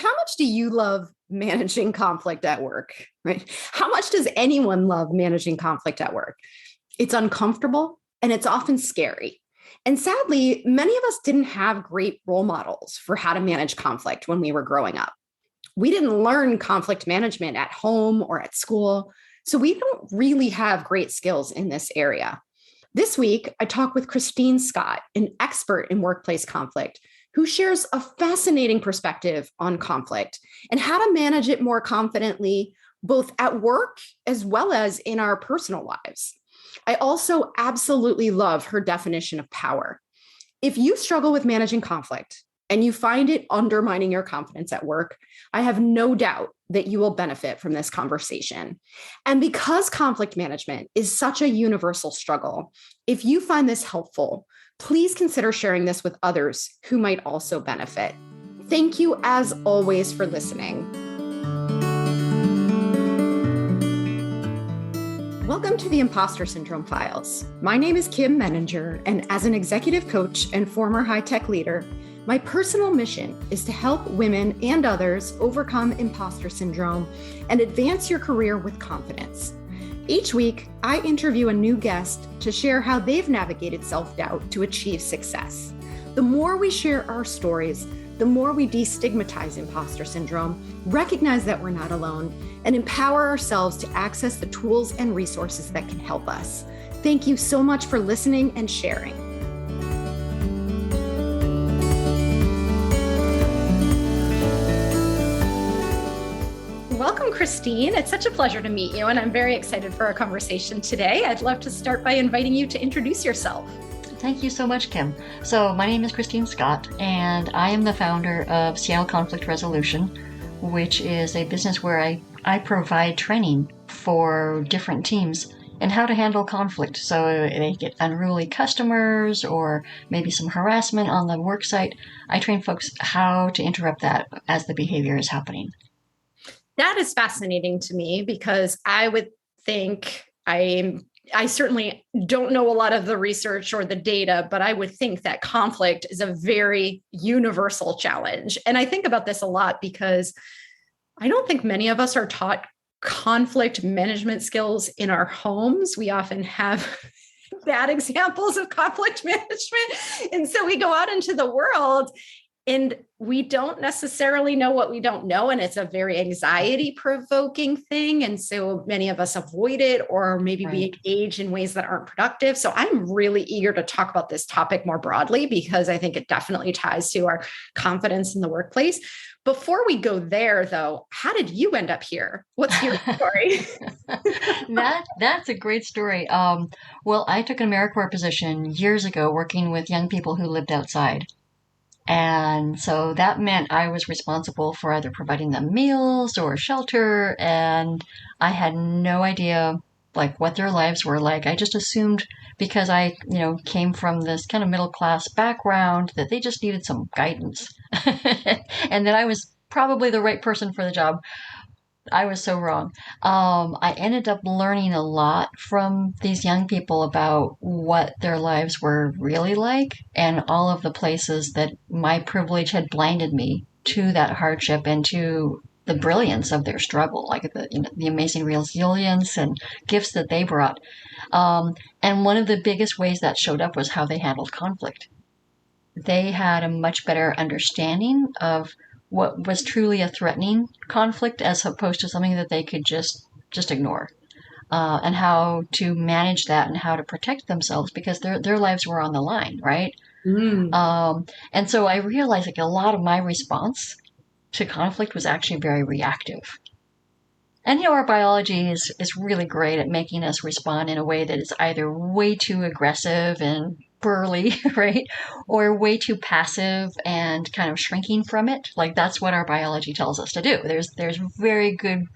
how much do you love managing conflict at work, right? How much does anyone love managing conflict at work? It's uncomfortable and it's often scary. And sadly, many of us didn't have great role models for how to manage conflict when we were growing up. We didn't learn conflict management at home or at school, so we don't really have great skills in this area. This week, I talked with Kristine Scott, an expert in workplace conflict, who shares a fascinating perspective on conflict and how to manage it more confidently, both at work as well as in our personal lives. I also absolutely love her definition of power. If you struggle with managing conflict and you find it undermining your confidence at work, I have no doubt that you will benefit from this conversation. And because conflict management is such a universal struggle, if you find this helpful, please consider sharing this with others who might also benefit. Thank you, as always, for listening. Welcome to the Impostor Syndrome Files. My name is Kim Menninger, and as an executive coach and former high-tech leader, my personal mission is to help women and others overcome imposter syndrome and advance your career with confidence. Each week, I interview a new guest to share how they've navigated self-doubt to achieve success. The more we share our stories, the more we destigmatize imposter syndrome, recognize that we're not alone, and empower ourselves to access the tools and resources that can help us. Thank you so much for listening and sharing. Welcome, Kristine. It's such a pleasure to meet you, and I'm very excited for our conversation today. I'd love to start by inviting you to introduce yourself. Thank you so much, Kim. So my name is Kristine Scott, and I am the founder of Seattle Conflict Resolution, which is a business where I provide training for different teams in how to handle conflict. So they get unruly customers or maybe some harassment on the work site. I train folks how to interrupt that as the behavior is happening. That is fascinating to me because I would think I certainly don't know a lot of the research or the data, but I would think that conflict is a very universal challenge. And I think about this a lot because I don't think many of us are taught conflict management skills in our homes. We often have bad examples of conflict management. And so we go out into the world and we don't necessarily know what we don't know. And it's a very anxiety-provoking thing. And so many of us avoid it or maybe we engage in ways that aren't productive. So I'm really eager to talk about this topic more broadly because I think it definitely ties to our confidence in the workplace. Before we go there, though, how did you end up here? What's your story? That's a great story. Well, I took an AmeriCorps position years ago working with young people who lived outside. And so that meant I was responsible for either providing them meals or shelter. And I had no idea what their lives were like. I just assumed because I, came from this kind of middle class background that they just needed some guidance and that I was probably the right person for the job. I was so wrong. I ended up learning a lot from these young people about what their lives were really like and all of the places that my privilege had blinded me to that hardship and to the brilliance of their struggle, like the amazing resilience and gifts that they brought. And one of the biggest ways that showed up was how they handled conflict. They had a much better understanding of what was truly a threatening conflict as opposed to something that they could just ignore, and how to manage that and how to protect themselves because their lives were on the line, right? And so I realized a lot of my response to conflict was actually very reactive. And our biology is really great at making us respond in a way that is either way too aggressive and burly, right? Or way too passive and kind of shrinking from it. That's what our biology tells us to do. There's very good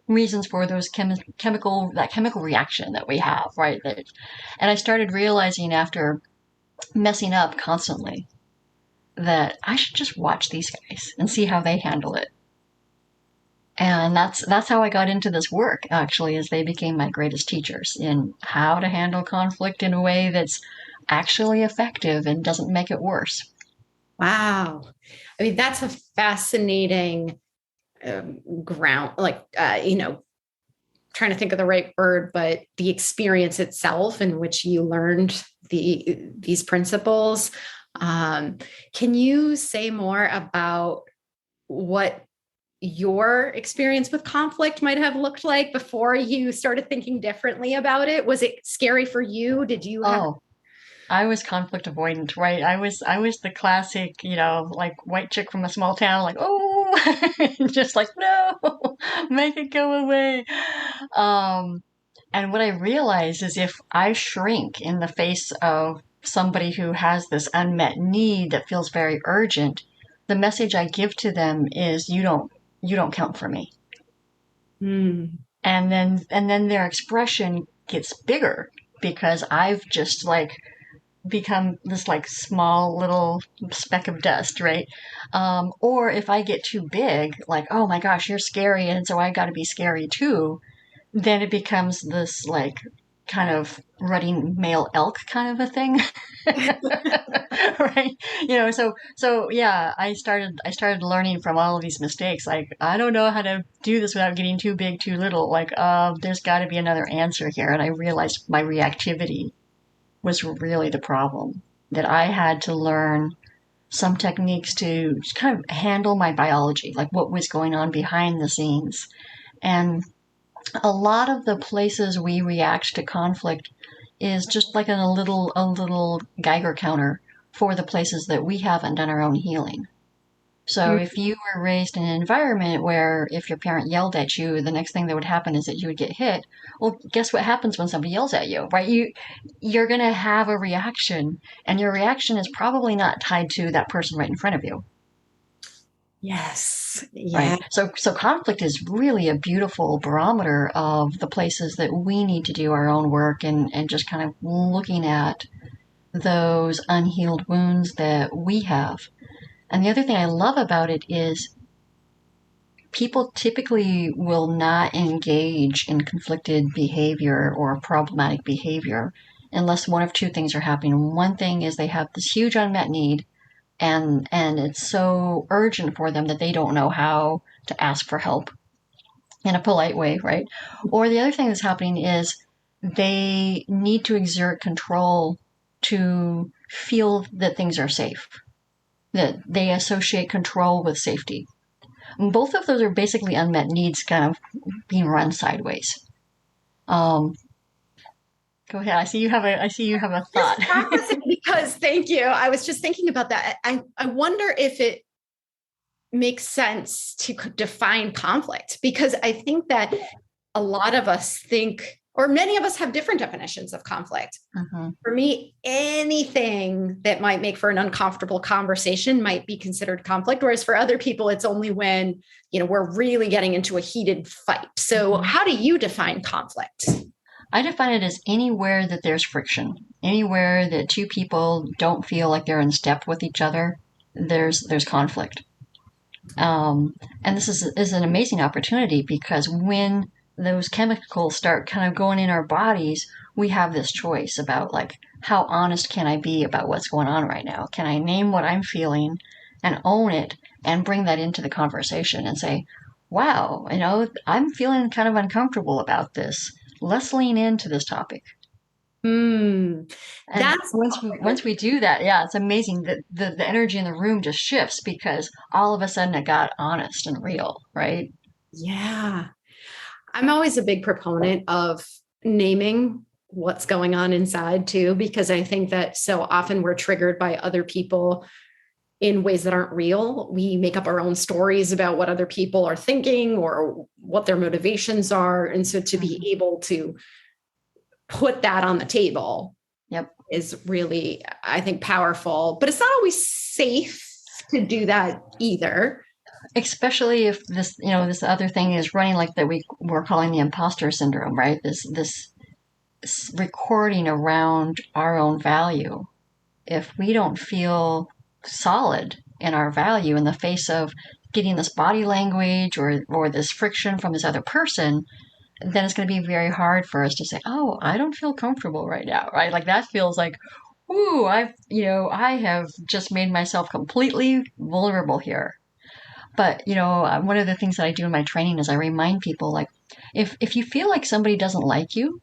reasons for those chemical reaction that we have, right? And I started realizing after messing up constantly that I should just watch these guys and see how they handle it. And that's how I got into this work, actually, as they became my greatest teachers in how to handle conflict in a way that's actually effective and doesn't make it worse. Wow. I mean, that's a fascinating ground, like, trying to think of the right word, but the experience itself in which you learned these principles. Um, can you say more about what your experience with conflict might have looked like before you started thinking differently about it? Was it scary for you? Did you have? Oh, I was conflict avoidant, right? I was the classic, like white chick from a small town, like, oh, just like, no, make it go away. Um, and what I realize is if I shrink in the face of somebody who has this unmet need that feels very urgent, the message I give to them is you don't count for me. Hmm. And then their expression gets bigger because I've just like become this like small little speck of dust, right? Or if I get too big, like, oh my gosh, you're scary, and so I got to be scary too, then it becomes this like kind of rutting male elk kind of a thing. Right, so yeah, I started learning from all of these mistakes. Like, I don't know how to do this without getting too big, too little. Like, there's got to be another answer here. And I realized my reactivity was really the problem, that I had to learn some techniques to just kind of handle my biology, like what was going on behind the scenes. And a lot of the places we react to conflict is just like a little Geiger counter for the places that we haven't done our own healing. So if you were raised in an environment where if your parent yelled at you, the next thing that would happen is that you would get hit. Well, guess what happens when somebody yells at you, right? You're going to have a reaction, and your reaction is probably not tied to that person right in front of you. Yes. Yeah. Right. So conflict is really a beautiful barometer of the places that we need to do our own work, and just kind of looking at those unhealed wounds that we have. And the other thing I love about it is people typically will not engage in conflicted behavior or problematic behavior unless one of two things are happening. One thing is they have this huge unmet need, and it's so urgent for them that they don't know how to ask for help in a polite way, right? Or the other thing that's happening is they need to exert control to feel that things are safe, that they associate control with safety. And both of those are basically unmet needs kind of being run sideways. Um, Go ahead. I see you have a Just thought. processing because thank you. I was just thinking about that. I wonder if it makes sense to define conflict because I think that a lot of us think, or many of us have different definitions of conflict. Mm-hmm. For me, anything that might make for an uncomfortable conversation might be considered conflict. Whereas for other people, it's only when, we're really getting into a heated fight. So Mm-hmm. how do you define conflict? I define it as anywhere that there's friction, anywhere that two people don't feel like they're in step with each other. There's conflict. And this is an amazing opportunity because when those chemicals start kind of going in our bodies, we have this choice about like, how honest can I be about what's going on right now? Can I name what I'm feeling and own it and bring that into the conversation and say, wow, I'm feeling kind of uncomfortable about this. Let's lean into this topic. Hmm. And That's once we do that, yeah, it's amazing that the energy in the room just shifts because all of a sudden it got honest and real, right? yeah. I'm always a big proponent of naming what's going on inside too, because I think that so often we're triggered by other people in ways that aren't real. We make up our own stories about what other people are thinking or what their motivations are. And so to be able to put that on the table Yep. is really, I think, powerful, but it's not always safe to do that either. Especially if this other thing is running, like that we're calling the imposter syndrome, right? This recording around our own value. If we don't feel solid in our value in the face of getting this body language or this friction from this other person, then it's going to be very hard for us to say, oh, I don't feel comfortable right now, right? Like that feels like, ooh, I have just made myself completely vulnerable here. But, one of the things that I do in my training is I remind people, like, if you feel like somebody doesn't like you,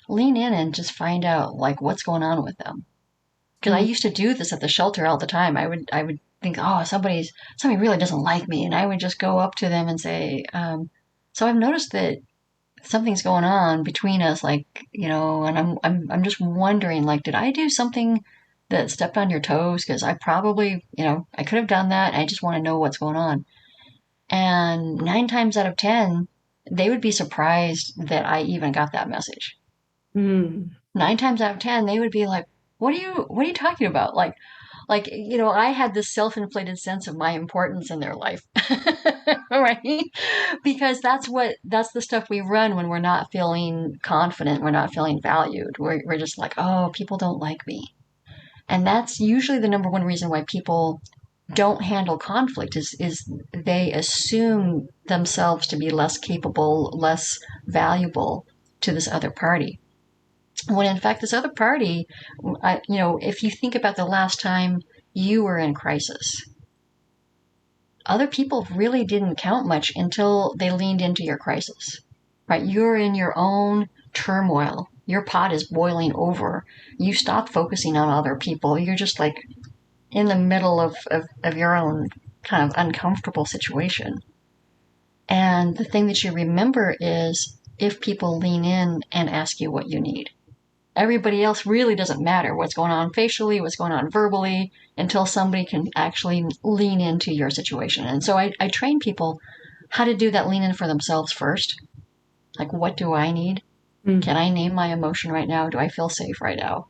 lean in and just find out, like, what's going on with them. Because I Mm. used to do this at the shelter all the time. I would think, oh, somebody really doesn't like me, and I would just go up to them and say, so I've noticed that something's going on between us, like, and I'm just wondering, like, did I do something that stepped on your toes? Because I probably, I could have done that. I just want to know what's going on. And 9 times out of 10, they would be surprised that I even got that message. Mm. 9 times out of 10, they would be like, what are you talking about? Like, I had this self-inflated sense of my importance in their life. Right? Because that's the stuff we run when we're not feeling confident, we're not feeling valued. We're just like, oh, people don't like me. And that's usually the number one reason why people don't handle conflict is they assume themselves to be less capable, less valuable to this other party. When in fact, this other party, if you think about the last time you were in crisis, other people really didn't count much until they leaned into your crisis, right? You're in your own turmoil. Your pot is boiling over. You stop focusing on other people. You're just like in the middle of your own kind of uncomfortable situation. And the thing that you remember is if people lean in and ask you what you need. Everybody else really doesn't matter what's going on facially, what's going on verbally, until somebody can actually lean into your situation. And so I train people how to do that lean in for themselves first. Like, what do I need? Mm. Can I name my emotion right now? Do I feel safe right now?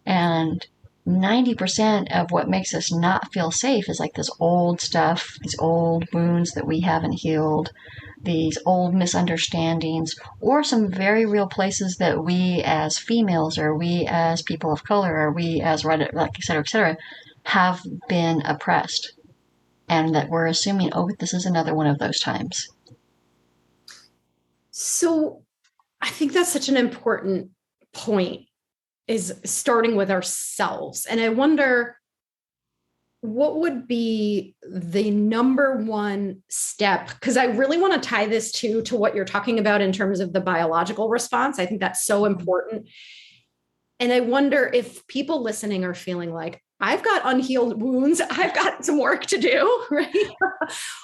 And 90% of what makes us not feel safe is like this old stuff, these old wounds that we haven't healed, these old misunderstandings, or some very real places that we as females, or we as people of color, or we as, like, et cetera, have been oppressed. And that we're assuming, oh, this is another one of those times. So I think that's such an important point, is starting with ourselves. And I wonder, what would be the number one step? Because I really want to tie this to what you're talking about in terms of the biological response. I think that's so important. And I wonder if people listening are feeling like, I've got unhealed wounds, I've got some work to do, right?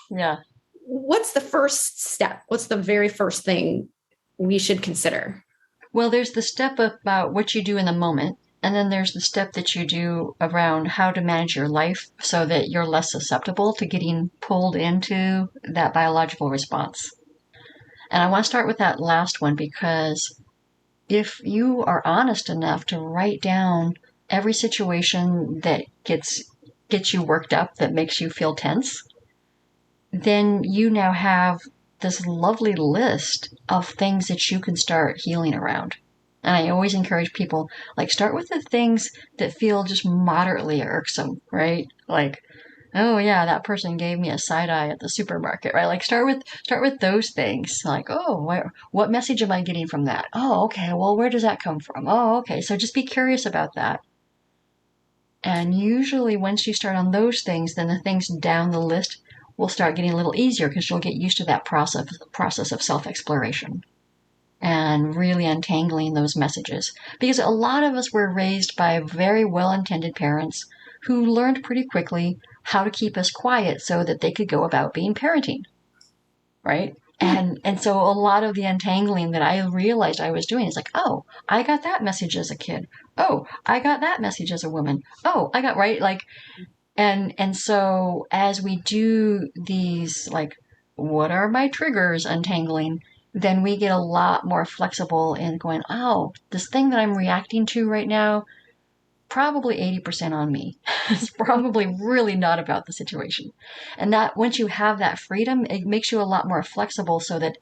Yeah. What's the first step? What's the very first thing we should consider? Well, there's the step about what you do in the moment, and then there's the step that you do around how to manage your life so that you're less susceptible to getting pulled into that biological response. And I want to start with that last one because if you are honest enough to write down every situation that gets you worked up, that makes you feel tense, then you now have this lovely list of things that you can start healing around. And I always encourage people, like, start with the things that feel just moderately irksome, right? Like, oh yeah, that person gave me a side eye at the supermarket, right? Like, start with those things. Like, oh, what message am I getting from that? Oh, okay. Well, where does that come from? Oh, okay. So just be curious about that. And usually, once you start on those things, then the things down the list will start getting a little easier because you'll get used to that process of self-exploration and really untangling those messages. Because a lot of us were raised by very well-intended parents who learned pretty quickly how to keep us quiet so that they could go about being parenting, right? And so a lot of the untangling that I realized I was doing is like, oh, I got that message as a kid. Oh, I got that message as a woman. Oh, I got, right, like, and so as we do these, like, what are my triggers untangling, then we get a lot more flexible in going, oh, this thing that I'm reacting to right now, probably 80% on me. It's probably really not about the situation. And that once you have that freedom, it makes you a lot more flexible so that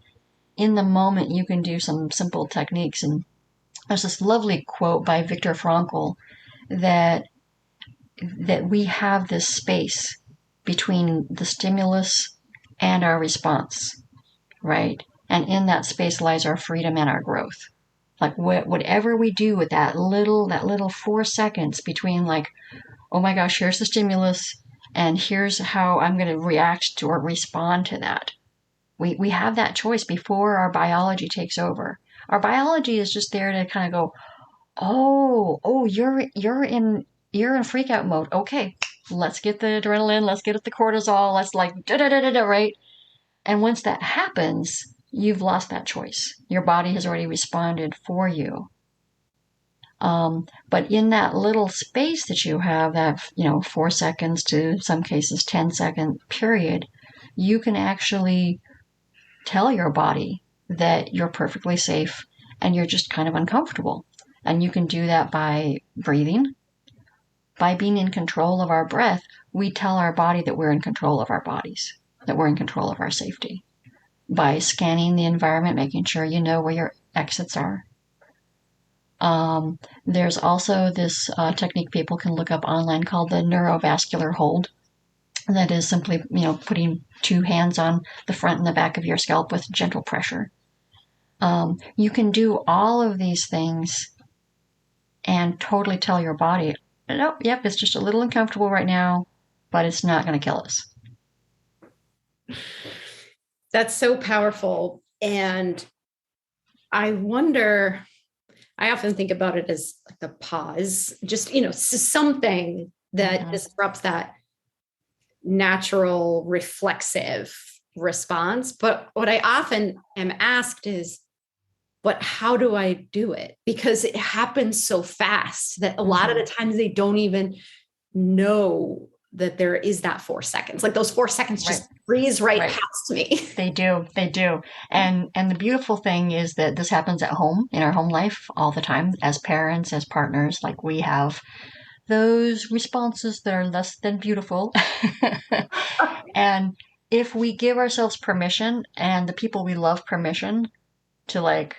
in the moment you can do some simple techniques. And there's this lovely quote by Viktor Frankl that we have this space between the stimulus and our response, right? And in that space lies our freedom and our growth. Like whatever we do with that little 4 seconds between like, oh my gosh, here's the stimulus and here's how I'm going to react to or respond to that. We have that choice before our biology takes over. Our biology is just there to kind of go, oh, you're in freak out mode. Okay, let's get the adrenaline, let's get the cortisol, let's like da da da da da, right? And once that happens, you've lost that choice. Your body has already responded for you. But in that little space that you have, that 4 seconds to some cases 10-second period, you can actually tell your body that you're perfectly safe and you're just kind of uncomfortable. And you can do that by breathing, by being in control of our breath. We tell our body that we're in control of our bodies, that we're in control of our safety. By scanning the environment, making sure you know where your exits are. There's also this technique people can look up online called the neurovascular hold. That is simply, putting two hands on the front and the back of your scalp with gentle pressure. You can do all of these things and totally tell your body, nope, yep, it's just a little uncomfortable right now, but it's not going to kill us. That's so powerful. And I wonder, I often think about it as like a pause, just, something that disrupts that natural reflexive response. But what I often am asked is, but how do I do it? Because it happens so fast that a lot of the times they don't even know that there is that 4 seconds. Like those 4 seconds just breeze right past me. They do. And the beautiful thing is that this happens at home, in our home life all the time, as parents, as partners. Like we have those responses that are less than beautiful. And if we give ourselves permission and the people we love permission to like,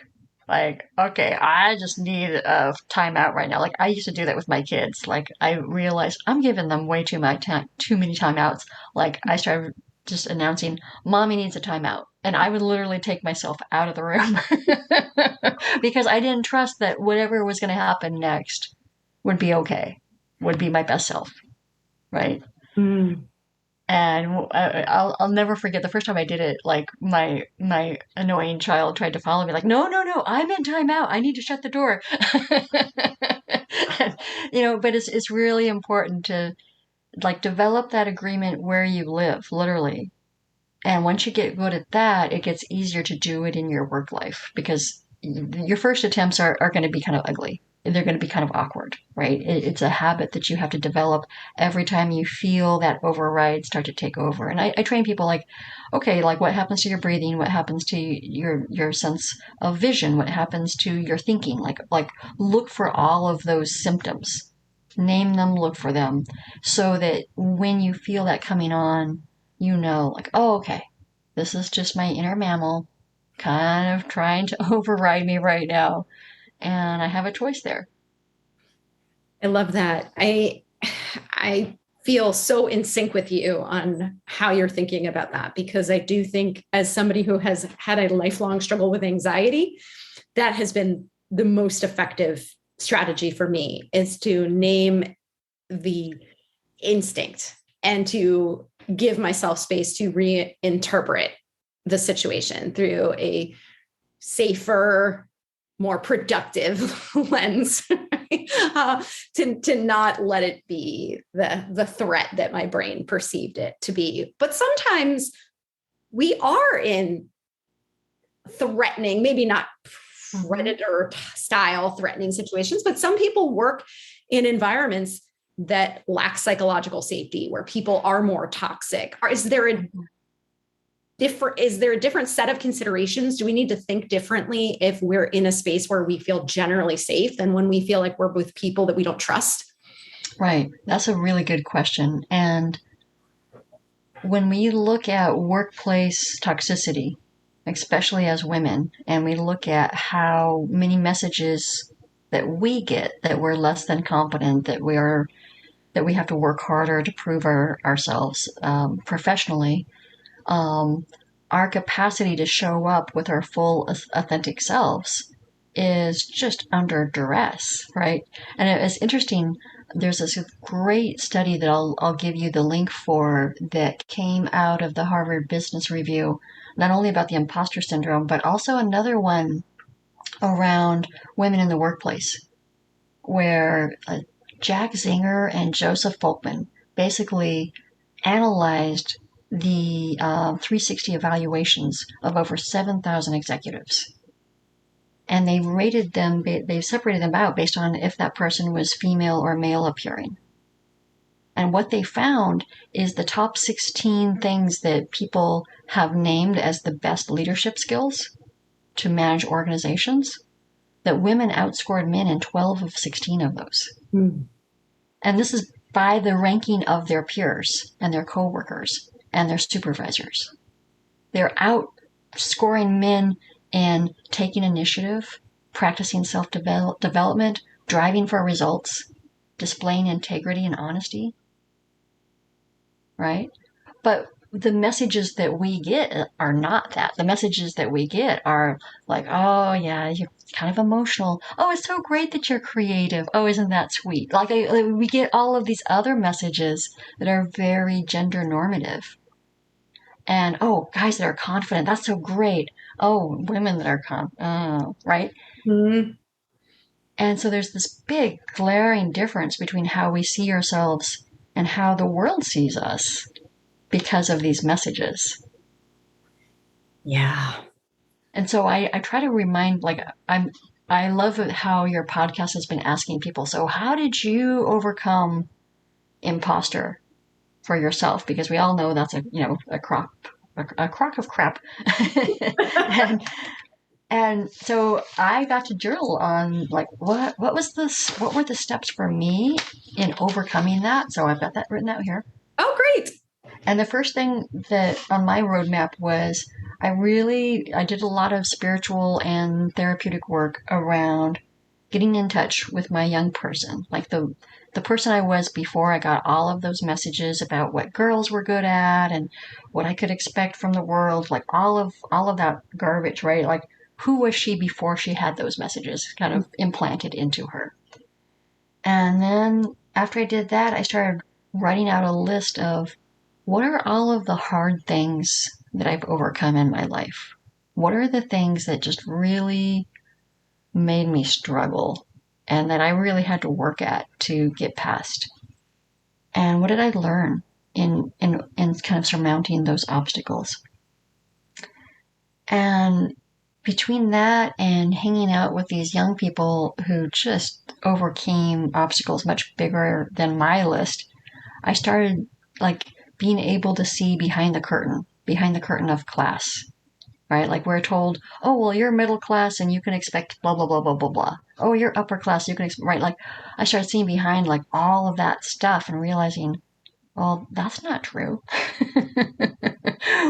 okay, I just need a timeout right now. Like I used to do that with my kids. Like I realized I'm giving them way too many timeouts. Like I started just announcing, "Mommy needs a timeout," and I would literally take myself out of the room because I didn't trust that whatever was going to happen next would be okay, would be my best self, right? Mm. And I'll never forget the first time I did it. Like my annoying child tried to follow me. Like, no, I'm in timeout. I need to shut the door. But it's really important to like develop that agreement where you live, literally. And once you get good at that, it gets easier to do it in your work life because your first attempts are going to be kind of ugly. They're going to be kind of awkward, right? It's a habit that you have to develop every time you feel that override start to take over. And I train people like, okay, like what happens to your breathing? What happens to your sense of vision? What happens to your thinking? Like look for all of those symptoms. Name them, look for them, so that when you feel that coming on, like, oh, okay, this is just my inner mammal kind of trying to override me right now. And I have a choice there. I love that. I feel so in sync with you on how you're thinking about that, because I do think as somebody who has had a lifelong struggle with anxiety, that has been the most effective strategy for me, is to name the instinct and to give myself space to reinterpret the situation through a safer, more productive lens, to not let it be the threat that my brain perceived it to be. But sometimes we are in threatening, maybe not predator style threatening situations, but some people work in environments that lack psychological safety, where people are more toxic. Is there a different set of considerations? Do we need to think differently if we're in a space where we feel generally safe than when we feel like we're with people that we don't trust? Right. That's a really good question. And when we look at workplace toxicity, especially as women, and we look at how many messages that we get that we're less than competent, that we have to work harder to prove ourselves professionally, our capacity to show up with our full authentic selves is just under duress, right? And it's interesting. There's this great study that I'll give you the link for that came out of the Harvard Business Review, not only about the imposter syndrome, but also another one around women in the workplace, where Jack Zinger and Joseph Folkman basically analyzed the 360 evaluations of over 7,000 executives. And they rated them, they separated them out based on if that person was female or male appearing. And what they found is the top 16 things that people have named as the best leadership skills to manage organizations, that women outscored men in 12 of 16 of those. Mm. And this is by the ranking of their peers and their coworkers and their supervisors. They're outscoring men in taking initiative, practicing self-development, driving for results, displaying integrity and honesty, right? But the messages that we get are not that. The messages that we get are like, oh, yeah, you're kind of emotional. Oh, it's so great that you're creative. Oh, isn't that sweet? Like we get all of these other messages that are very gender normative. And, oh, guys that are confident, that's so great. Oh, women that are confident, right? Mm-hmm. And so there's this big glaring difference between how we see ourselves and how the world sees us because of these messages. Yeah. And so I try to remind, like, I love how your podcast has been asking people, so how did you overcome imposter for yourself? Because we all know that's a crock of crap. and so I got to journal on like what were the steps for me in overcoming that. So I've got that written out here. Oh, great. And the first thing that on my roadmap was I did a lot of spiritual and therapeutic work around getting in touch with my young person, like the person I was before I got all of those messages about what girls were good at and what I could expect from the world, like all of that garbage, right? Like who was she before she had those messages kind of implanted into her? And then after I did that, I started writing out a list of what are all of the hard things that I've overcome in my life? What are the things that just really made me struggle and that I really had to work at to get past? And what did I learn in kind of surmounting those obstacles? And between that and hanging out with these young people who just overcame obstacles much bigger than my list, I started like being able to see behind the curtain of class, right? Like we're told, oh, well, you're middle class and you can expect blah, blah, blah, blah, blah, blah. Oh, you're upper class, you can expect, right? Like I started seeing behind like all of that stuff and realizing, well, that's not true.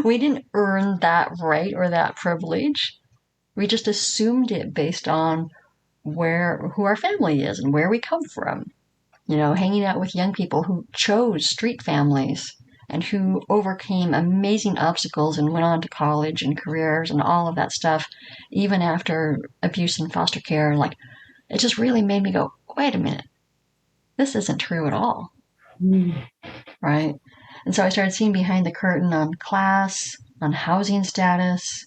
We didn't earn that right or that privilege. We just assumed it based on who our family is and where we come from. Hanging out with young people who chose street families and who overcame amazing obstacles and went on to college and careers and all of that stuff, even after abuse and foster care. Like, it just really made me go, wait a minute, this isn't true at all. Right? And so I started seeing behind the curtain on class, on housing status.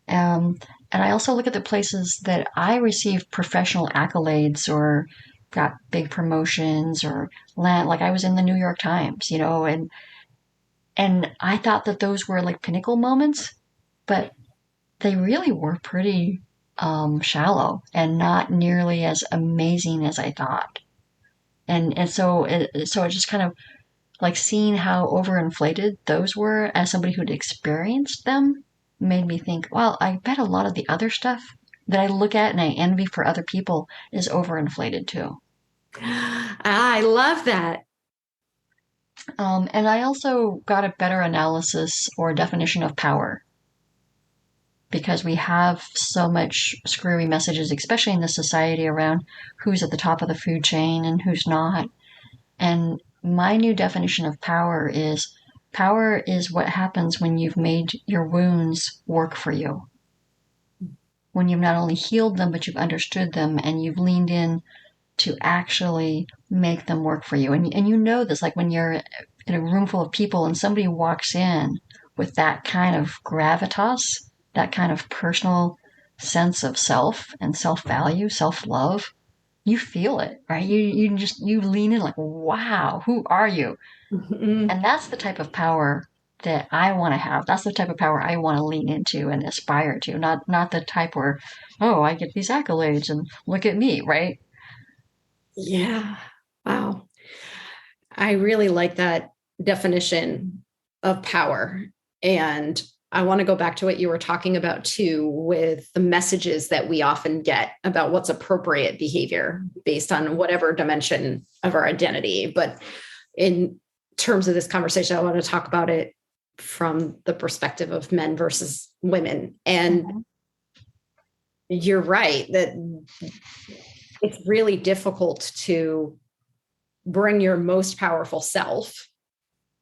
And I also look at the places that I received professional accolades or got big promotions or land. Like I was in the New York Times, and I thought that those were like pinnacle moments, but they really were pretty shallow and not nearly as amazing as I thought. And so it just kind of like seeing how overinflated those were as somebody who'd experienced them made me think, well, I bet a lot of the other stuff that I look at and I envy for other people is overinflated too. I love that. And I also got a better analysis or definition of power because we have so much screwy messages, especially in this society around who's at the top of the food chain and who's not. And my new definition of power is what happens when you've made your wounds work for you. when you've not only healed them, but you've understood them and you've leaned in to actually make them work for you. And you know this, like when you're in a room full of people and somebody walks in with that kind of gravitas, that kind of personal sense of self and self-value, self-love, you feel it, right? You lean in like, wow, who are you? Mhm. And that's the type of power that I want to have. That's the type of power I want to lean into and aspire to. Not the type where, oh, I get these accolades and look at me, right? Yeah. Wow. I really like that definition of power. And I want to go back to what you were talking about too, with the messages that we often get about what's appropriate behavior based on whatever dimension of our identity. But in terms of this conversation, I want to talk about it from the perspective of men versus women. And Mhm. you're right that it's really difficult to bring your most powerful self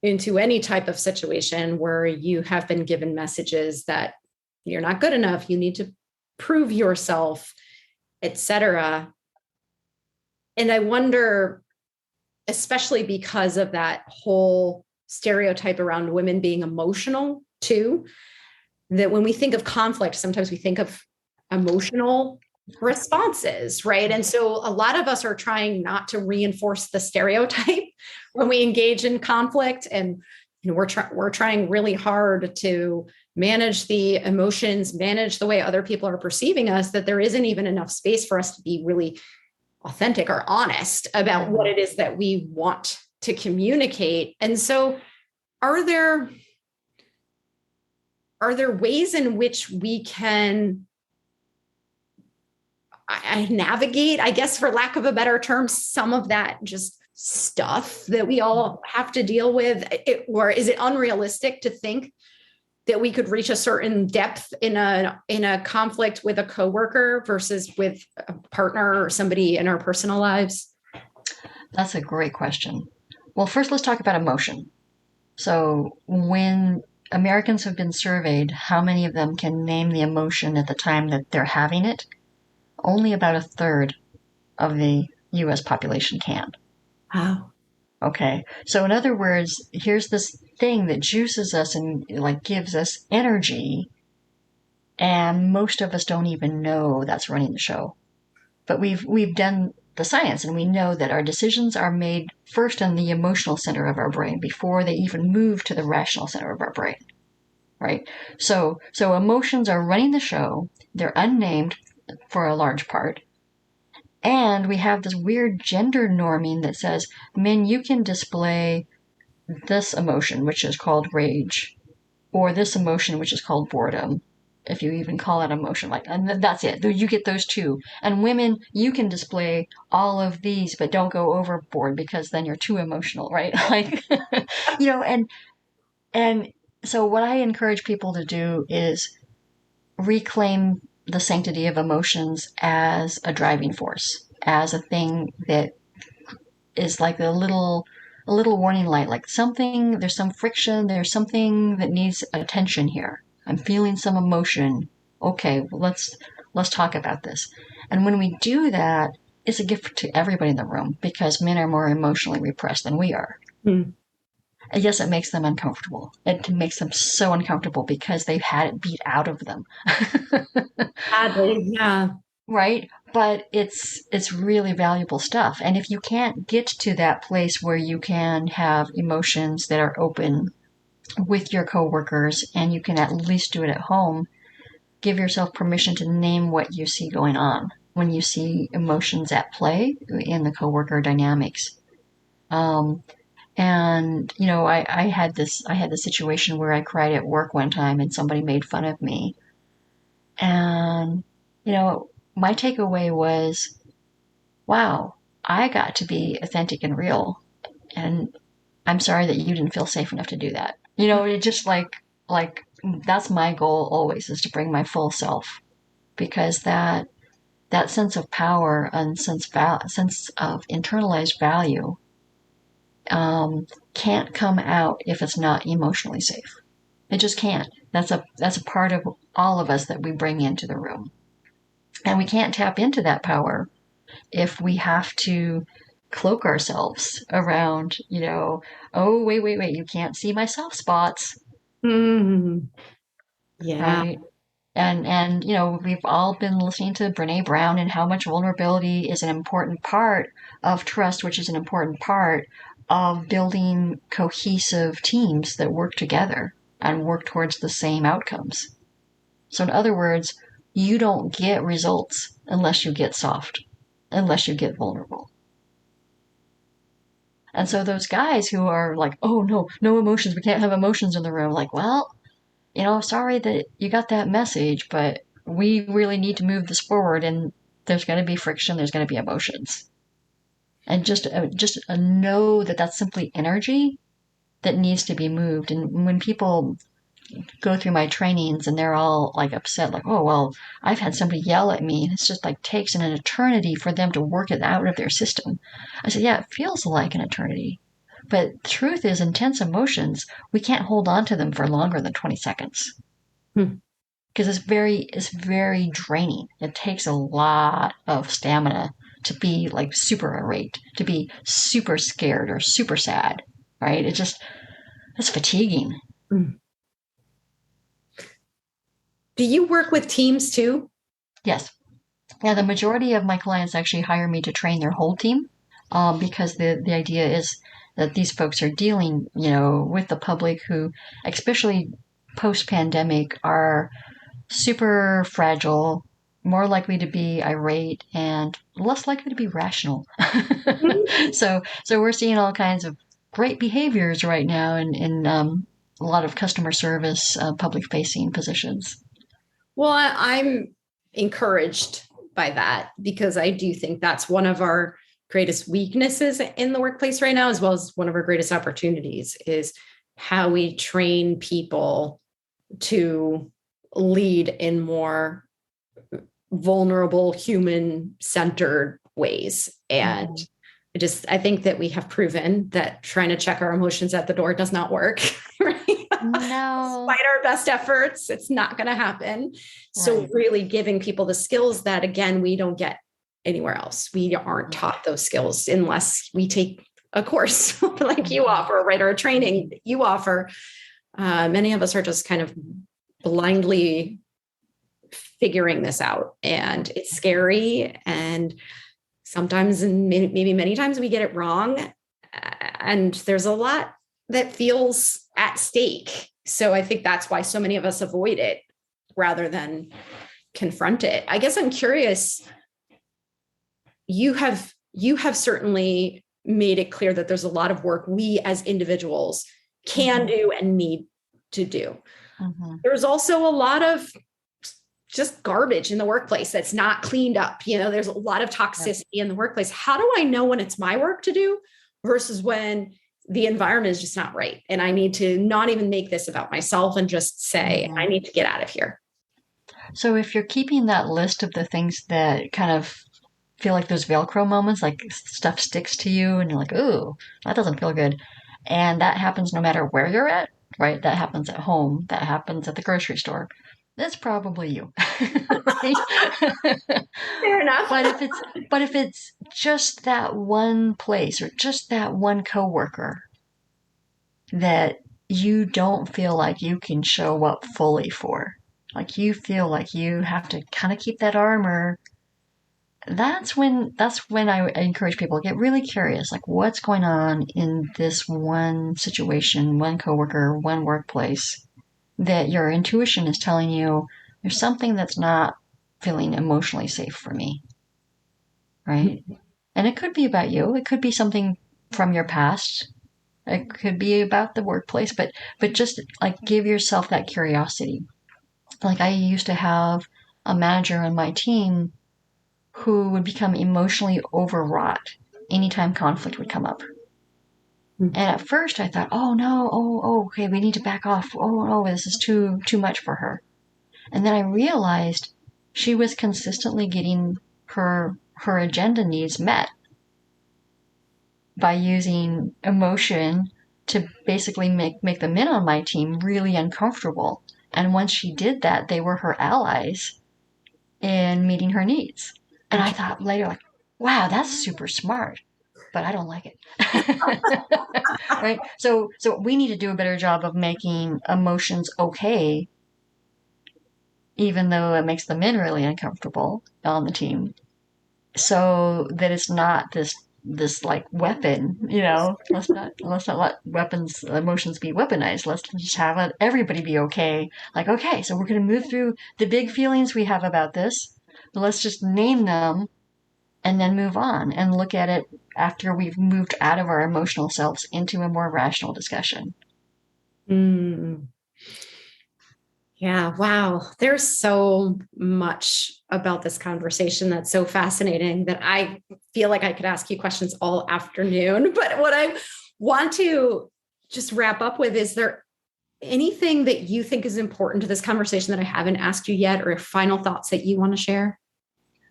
into any type of situation where you have been given messages that you're not good enough, you need to prove yourself, etc. And I wonder, especially because of that whole stereotype around women being emotional too, that when we think of conflict, sometimes we think of emotional responses, right? And so a lot of us are trying not to reinforce the stereotype when we engage in conflict. And we're trying really hard to manage the emotions, manage the way other people are perceiving us, that there isn't even enough space for us to be really authentic or honest about what it is that we want to communicate. And so are there ways in which we can navigate, I guess, for lack of a better term, some of that just stuff that we all have to deal with? Or is it unrealistic to think that we could reach a certain depth in a conflict with a coworker versus with a partner or somebody in our personal lives? That's a great question. Well, first, let's talk about emotion. So, when Americans have been surveyed, how many of them can name the emotion at the time that they're having it? Only about a third of the US population can. Wow. Okay. So, in other words, here's this thing that juices us and like gives us energy, and most of us don't even know that's running the show. But we've done the science and we know that our decisions are made first in the emotional center of our brain before they even move to the rational center of our brain, right? So emotions are running the show. They're unnamed for a large part. And we have this weird gender norming that says, men, you can display this emotion, which is called rage, or this emotion, which is called boredom, if you even call it emotion, like, and that's it. You get those two. And women, you can display all of these, but don't go overboard because then you're too emotional, right? Like, and so what I encourage people to do is reclaim the sanctity of emotions as a driving force, as a thing that is like a little warning light, like something, there's some friction, there's something that needs attention here. I'm feeling some emotion. Okay, well, let's talk about this. And when we do that, it's a gift to everybody in the room because men are more emotionally repressed than we are. Hmm. And yes, it makes them uncomfortable. It makes them so uncomfortable because they've had it beat out of them. Sadly, yeah. Right? But it's really valuable stuff. And if you can't get to that place where you can have emotions that are open with your coworkers and you can at least do it at home, give yourself permission to name what you see going on when you see emotions at play in the coworker dynamics. Um, and I had this situation where I cried at work one time and somebody made fun of me. And my takeaway was, wow, I got to be authentic and real. And I'm sorry that you didn't feel safe enough to do that. It just like that's my goal always, is to bring my full self, because that sense of power and sense of internalized value can't come out if it's not emotionally safe. It just can't. That's a part of all of us that we bring into the room. And we can't tap into that power if we have to cloak ourselves around, oh, wait, you can't see my soft spots, Mm, yeah. right? And we've all been listening to Brene Brown and how much vulnerability is an important part of trust, which is an important part of building cohesive teams that work together and work towards the same outcomes. So in other words, you don't get results unless you get soft, unless you get vulnerable. And so those guys who are like, oh no, no emotions, we can't have emotions in the room, like, well, sorry that you got that message, but we really need to move this forward, and there's going to be friction, there's going to be emotions. And just know that that's simply energy that needs to be moved. And when people go through my trainings and they're all like upset, like, oh, well, I've had somebody yell at me, and it's just like takes an eternity for them to work it out of their system. I said, yeah, it feels like an eternity. But the truth is, intense emotions, we can't hold on to them for longer than 20 seconds Hmm. because it's very draining. It takes a lot of stamina to be like super irate, to be super scared or super sad, right? It's fatiguing. Mm. Do you work with teams too? Yes. Yeah, the majority of my clients actually hire me to train their whole team, because the idea is that these folks are dealing, with the public who, especially post pandemic, are super fragile, more likely to be irate, and less likely to be rational. Mhm. So we're seeing all kinds of great behaviors right now in a lot of customer service, public facing positions. Well, I'm encouraged by that because I do think that's one of our greatest weaknesses in the workplace right now, as well as one of our greatest opportunities is how we train people to lead in more vulnerable, human centered ways. And Mm-hmm. I think that we have proven that trying to check our emotions at the door does not work. Right? No. Despite our best efforts, it's not going to happen. So, Right. really giving people the skills that, again, we don't get anywhere else. We aren't Mm-hmm. taught those skills unless we take a course like you Mm-hmm. offer, right? Or a training that you offer. Many of us are just kind of blindly figuring this out, and it's scary. And sometimes, and maybe many times, we get it wrong. And there's a lot that feels at stake. So I think that's why so many of us avoid it rather than confront it. I guess I'm curious, you have certainly made it clear that there's a lot of work we as individuals can Mm-hmm. do and need to do. Mm-hmm. There's also a lot of just garbage in the workplace that's not cleaned up. There's a lot of Yep. toxicity in the workplace. How do I know when it's my work to do versus when the environment is just not right? And I need to not even make this about myself and just say, I Mm-hmm. need to get out of here. So if you're keeping that list of the things that kind of feel like those Velcro moments, like stuff sticks to you and you're like, ooh, that doesn't feel good. And that happens no matter where you're at, right? That happens at home, that happens at the grocery store. That's probably you, right? Fair enough. but if it's but if it's just that one place or just that one coworker that you don't feel like you can show up fully for, like you feel like you have to kind of keep that armor, that's when I encourage people to get really curious, like what's going on in this one situation, one coworker, one workplace that your intuition is telling you there's something that's not feeling emotionally safe for me, right? And it could be about you. It could be something from your past. It could be about the workplace, but just like give yourself that curiosity. Like I used to have a manager on my team who would become emotionally overwrought anytime conflict would come up. And at first I thought, oh no, oh, okay, we need to back off. Oh no, this is too much for her. And then I realized she was consistently getting her agenda needs met by using emotion to basically make the men on my team really uncomfortable. And once she did that, they were her allies. in meeting her needs. And I thought later, like, wow, that's super smart, but I don't like it. Right? So we need to do a better job of making emotions okay, even though it makes the men really uncomfortable on the team, so that it's not this like weapon, let's not let emotions be weaponized. Let's just have everybody be okay. Like, okay, so we're going to move through the big feelings we have about this. Let's just name them and then move on and look at it after we've moved out of our emotional selves into a more rational discussion. Yeah, wow. There's so much about this conversation that's so fascinating that I feel like I could ask you questions all afternoon. But what I want to just wrap up with, is there anything that you think is important to this conversation that I haven't asked you yet, or final thoughts that you want to share?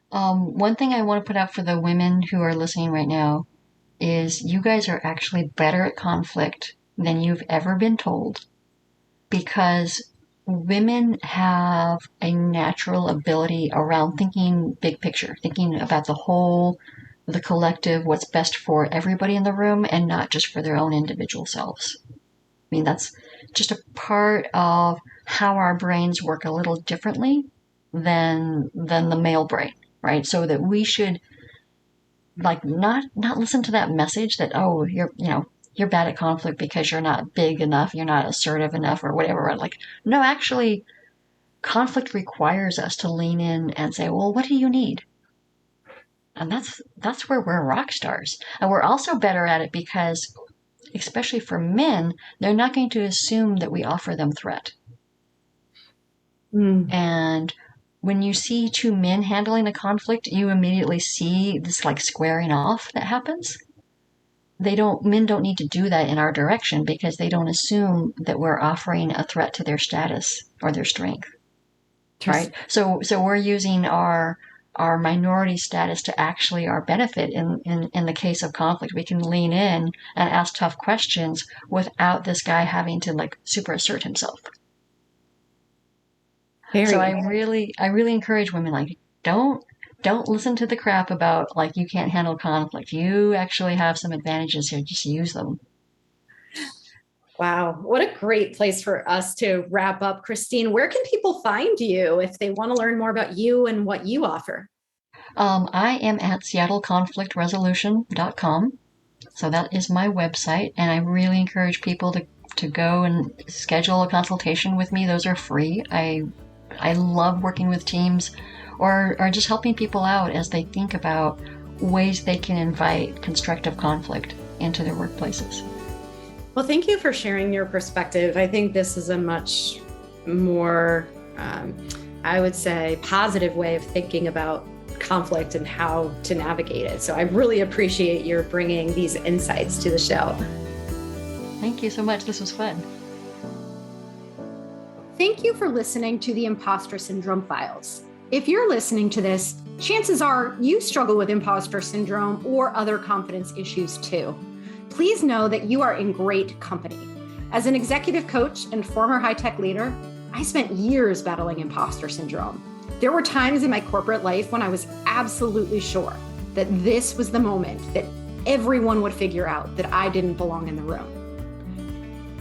One thing I want to put out for the women who are listening right now is you guys are actually better at conflict than you've ever been told, because women have a natural ability around thinking big picture, thinking about the whole, the collective, what's best for everybody in the room and not just for their own individual selves. I mean, that's just a part of how our brains work a little differently than the male brain, right? So that we should like not listen to that message that, oh, you're bad at conflict because you're not big enough, you're not assertive enough, or whatever. Like, no, actually, conflict requires us to lean in and say, well, what do you need? And that's where we're rock stars. And we're also better at it because, especially for men, they're not going to assume that we offer them threat. And when you see two men handling a conflict, you immediately see this like squaring off that happens. Men don't need to do that in our direction because they don't assume that we're offering a threat to their status or their strength. Right? So we're using our minority status to actually our benefit in the case of conflict. We can lean in and ask tough questions without this guy having to like super assert himself. So I really encourage women, like, don't listen to the crap about like you can't handle conflict. You actually have some advantages here. Just use them. Wow. What a great place for us to wrap up. Kristine, where can people find you if they want to learn more about you and what you offer? I am at seattleconflictresolution.com. So that is my website. And I really encourage people to go and schedule a consultation with me. Those are free. I love working with teams or just helping people out as they think about ways they can invite constructive conflict into their workplaces. Well, thank you for sharing your perspective. I think this is a much more, I would say, positive way of thinking about conflict and how to navigate it. So I really appreciate your bringing these insights to the show. Thank you so much. This was fun. Thank you for listening to the Impostor Syndrome Files. If you're listening to this, chances are you struggle with imposter syndrome or other confidence issues too. Please know that you are in great company. As an executive coach and former high-tech leader, I spent years battling imposter syndrome. There were times in my corporate life when I was absolutely sure that this was the moment that everyone would figure out that I didn't belong in the room.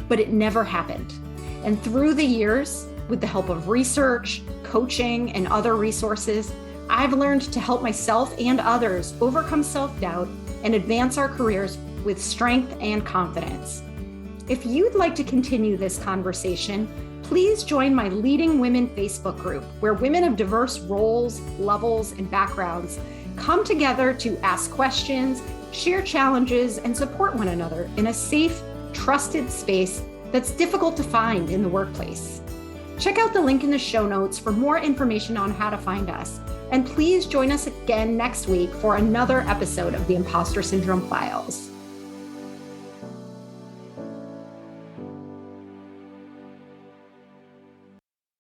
But it never happened. And through the years, with the help of research, coaching, and other resources, I've learned to help myself and others overcome self-doubt and advance our careers with strength and confidence. If you'd like to continue this conversation, please join my Leading Women Facebook group, where women of diverse roles, levels, and backgrounds come together to ask questions, share challenges, and support one another in a safe, trusted space that's difficult to find in the workplace. Check out the link in the show notes for more information on how to find us. And please join us again next week for another episode of the Impostor Syndrome Files.